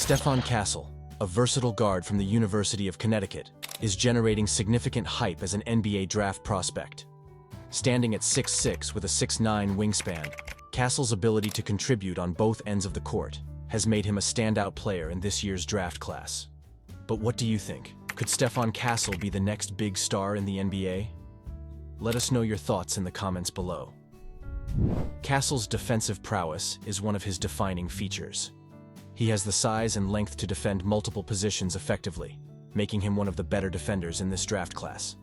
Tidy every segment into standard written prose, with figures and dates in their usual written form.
Stephon Castle, a versatile guard from the University of Connecticut, is generating significant hype as an NBA draft prospect. Standing at 6'6" with a 6'9" wingspan, Castle's ability to contribute on both ends of the court has made him a standout player in this year's draft class. But what do you think? Could Stephon Castle be the next big star in the NBA? Let us know your thoughts in the comments below. Castle's defensive prowess is one of his defining features. He has the size and length to defend multiple positions effectively, making him one of the better defenders in this draft class.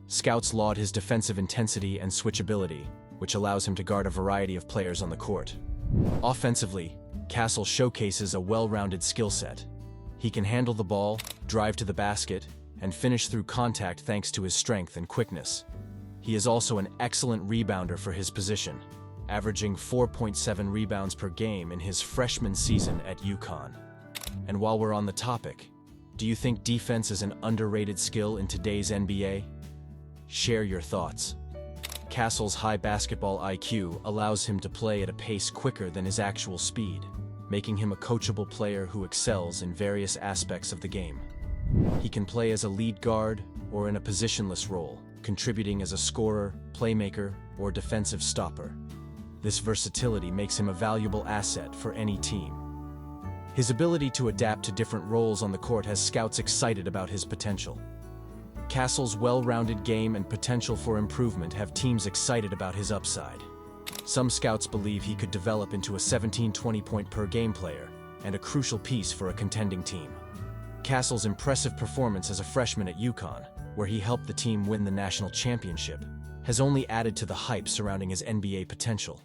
Scouts laud his defensive intensity and switchability, which allows him to guard a variety of players on the court. Offensively, Castle showcases a well-rounded skill set. He can handle the ball, drive to the basket, and finish through contact thanks to his strength and quickness. He is also an excellent rebounder for his position, averaging 4.7 rebounds per game in his freshman season at UConn. And while we're on the topic, do you think defense is an underrated skill in today's NBA? Share your thoughts. Castle's high basketball IQ allows him to play at a pace quicker than his actual speed, making him a coachable player who excels in various aspects of the game. He can play as a lead guard or in a positionless role, contributing as a scorer, playmaker, or defensive stopper. This versatility makes him a valuable asset for any team. His ability to adapt to different roles on the court has scouts excited about his potential. Castle's well-rounded game and potential for improvement have teams excited about his upside. Some scouts believe he could develop into a 17-20 point per game player and a crucial piece for a contending team. Castle's impressive performance as a freshman at UConn, where he helped the team win the national championship, has only added to the hype surrounding his NBA potential.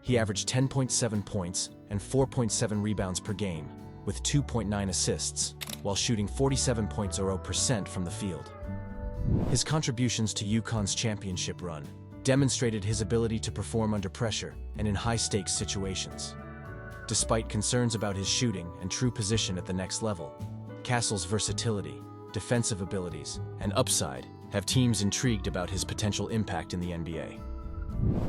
He averaged 10.7 points and 4.7 rebounds per game, with 2.9 assists, while shooting 47.0% from the field. His contributions to UConn's championship run demonstrated his ability to perform under pressure and in high-stakes situations. Despite concerns about his shooting and true position at the next level, Castle's versatility, defensive abilities, and upside have teams intrigued about his potential impact in the NBA.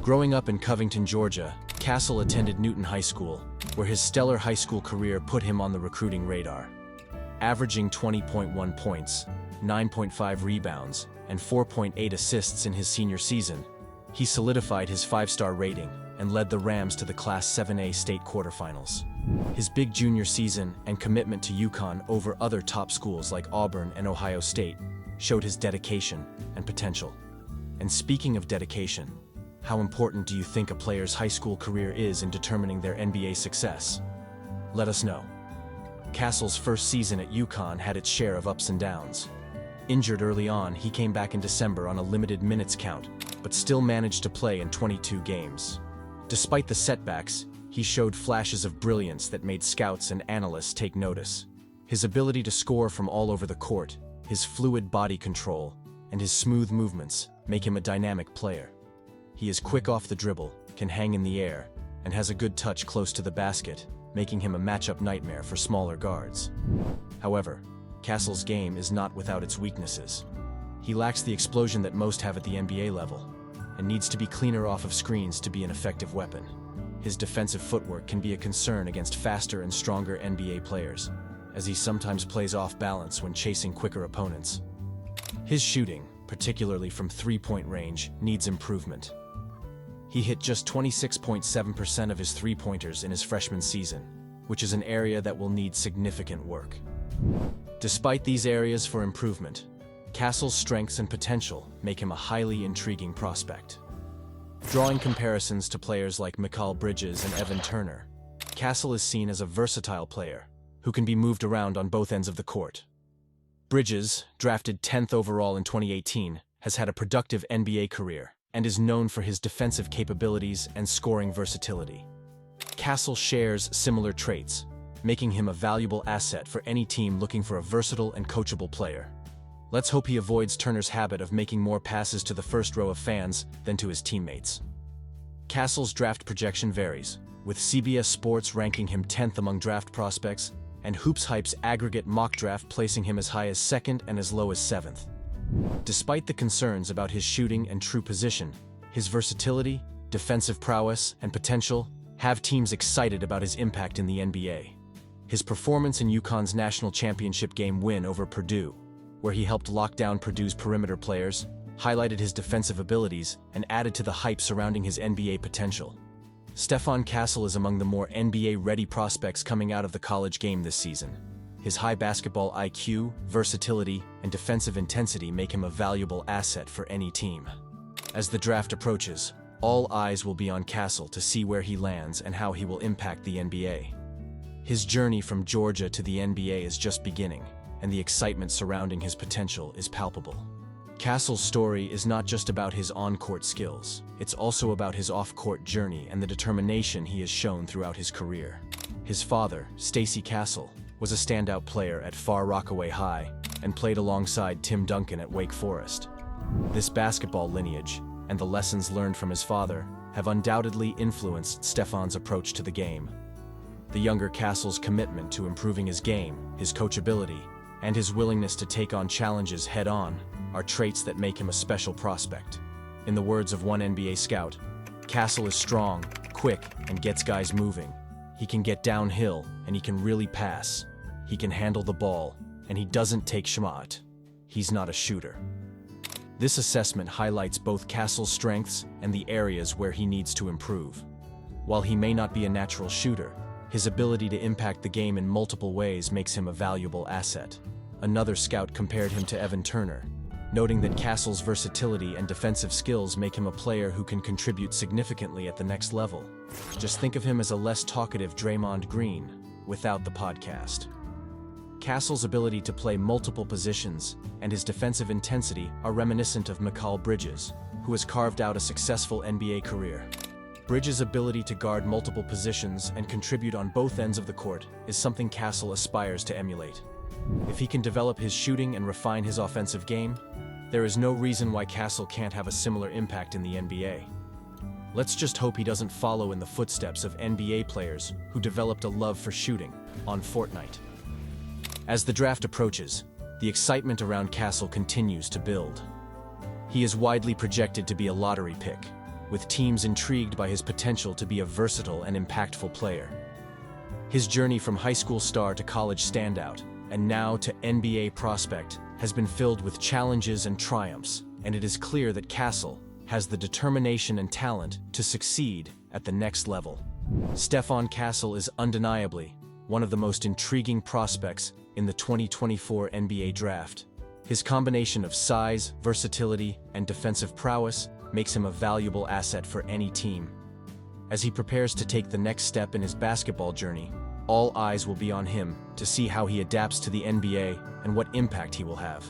Growing up in Covington, Georgia, Castle attended Newton High School, where his stellar high school career put him on the recruiting radar. Averaging 20.1 points, 9.5 rebounds, and 4.8 assists in his senior season, he solidified his 5-star rating and led the Rams to the Class 7A state quarterfinals. His big junior season and commitment to UConn over other top schools like Auburn and Ohio State showed his dedication and potential. And speaking of dedication, how important do you think a player's high school career is in determining their NBA success? Let us know. Castle's first season at UConn had its share of ups and downs. Injured early on, he came back in December on a limited minutes count, but still managed to play in 22 games. Despite the setbacks, he showed flashes of brilliance that made scouts and analysts take notice. His ability to score from all over the court, his fluid body control, and his smooth movements make him a dynamic player. He is quick off the dribble, can hang in the air, and has a good touch close to the basket, making him a matchup nightmare for smaller guards. However, Castle's game is not without its weaknesses. He lacks the explosion that most have at the NBA level, and needs to be cleaner off of screens to be an effective weapon. His defensive footwork can be a concern against faster and stronger NBA players, as he sometimes plays off balance when chasing quicker opponents. His shooting, particularly from three-point range, needs improvement. He hit just 26.7% of his three-pointers in his freshman season, which is an area that will need significant work. Despite these areas for improvement, Castle's strengths and potential make him a highly intriguing prospect. Drawing comparisons to players like Mikal Bridges and Evan Turner, Castle is seen as a versatile player who can be moved around on both ends of the court. Bridges, drafted 10th overall in 2018, has had a productive NBA career and is known for his defensive capabilities and scoring versatility. Castle shares similar traits, making him a valuable asset for any team looking for a versatile and coachable player. Let's hope he avoids Turner's habit of making more passes to the first row of fans than to his teammates. Castle's draft projection varies, with CBS Sports ranking him 10th among draft prospects and Hoops Hype's aggregate mock draft placing him as high as 2nd and as low as 7th. Despite the concerns about his shooting and true position, his versatility, defensive prowess, and potential have teams excited about his impact in the NBA. His performance in UConn's national championship game win over Purdue, where he helped lock down Purdue's perimeter players, highlighted his defensive abilities, and added to the hype surrounding his NBA potential. Stephon Castle is among the more NBA-ready prospects coming out of the college game this season. His high basketball IQ, versatility, and defensive intensity make him a valuable asset for any team. As the draft approaches, all eyes will be on Castle to see where he lands and how he will impact the NBA. His journey from Georgia to the NBA is just beginning, and the excitement surrounding his potential is palpable. Castle's story is not just about his on-court skills, it's also about his off-court journey and the determination he has shown throughout his career. His father, Stacey Castle, was a standout player at Far Rockaway High and played alongside Tim Duncan at Wake Forest. This basketball lineage and the lessons learned from his father have undoubtedly influenced Stephon's approach to the game. The younger Castle's commitment to improving his game, his coachability, and his willingness to take on challenges head-on are traits that make him a special prospect. In the words of one NBA scout, Castle is strong, quick, and gets guys moving. He can get downhill, and he can really pass. He can handle the ball, and he doesn't take shot. He's not a shooter. This assessment highlights both Castle's strengths and the areas where he needs to improve. While he may not be a natural shooter, his ability to impact the game in multiple ways makes him a valuable asset. Another scout compared him to Evan Turner, noting that Castle's versatility and defensive skills make him a player who can contribute significantly at the next level. Just think of him as a less talkative Draymond Green, without the podcast. Castle's ability to play multiple positions and his defensive intensity are reminiscent of Mikal Bridges, who has carved out a successful NBA career. Bridges' ability to guard multiple positions and contribute on both ends of the court is something Castle aspires to emulate. If he can develop his shooting and refine his offensive game, there is no reason why Castle can't have a similar impact in the NBA. Let's just hope he doesn't follow in the footsteps of NBA players who developed a love for shooting on Fortnite. As the draft approaches, the excitement around Castle continues to build. He is widely projected to be a lottery pick, with teams intrigued by his potential to be a versatile and impactful player. His journey from high school star to college standout, and now to NBA prospect, has been filled with challenges and triumphs, and it is clear that Castle has the determination and talent to succeed at the next level. Stephon Castle is undeniably one of the most intriguing prospects in the 2024 NBA draft. His combination of size, versatility, and defensive prowess makes him a valuable asset for any team. As he prepares to take the next step in his basketball journey, all eyes will be on him to see how he adapts to the NBA and what impact he will have.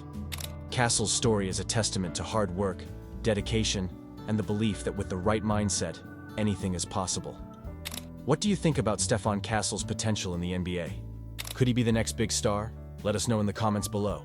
Castle's story is a testament to hard work, dedication, and the belief that with the right mindset, anything is possible. What do you think about Stephon Castle's potential in the NBA? Could he be the next big star? Let us know in the comments below.